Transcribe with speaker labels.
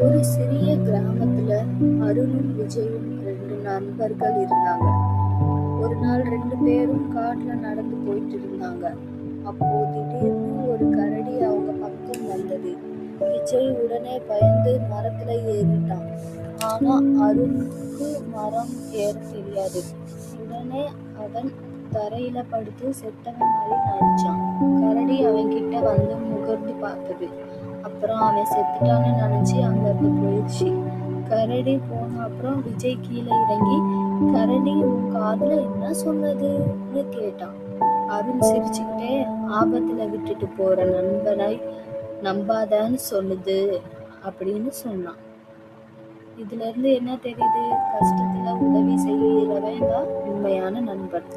Speaker 1: ஒரு சிறிய கிராமத்துல அருணும் விஜயும் 2 நண்பர்கள் இருந்தாங்க. ஒரு நாள் 2 பேரும் காட்டுல நடந்து போயிட்டு இருந்தாங்க. அப்போ திடீர்னு ஒரு கரடி அவங்க பக்கம் வந்தது. விஜய் உடனே பயந்து மரத்துல ஏறிட்டான். ஆனா அருணுக்கு மரம் ஏற தெரியாது. உடனே அவன் தரையில படுத்து செத்தவன் மாதிரி நடிச்சான். கரடி அவன்கிட்ட வந்து முகர்ந்து பார்த்தது. அப்புறம் அவன் செத்துட்டான்னு நினைச்சு அங்கிருந்து போயிடுச்சு. கரடி போன அப்புறம் விஜய் கீழே இறங்கி, கரடி உன் காதுல என்ன சொன்னதுன்னு கேட்டான். அருண் சிரிச்சுக்கிட்டே, ஆபத்துல விட்டுட்டு போற நண்பனை நம்பாதன்னு சொல்லுது அப்படின்னு சொன்னான். இதுல இருந்து என்ன தெரியுது? கஷ்டத்துல உதவி செய்யறவன் தான் உண்மையான நண்பன்.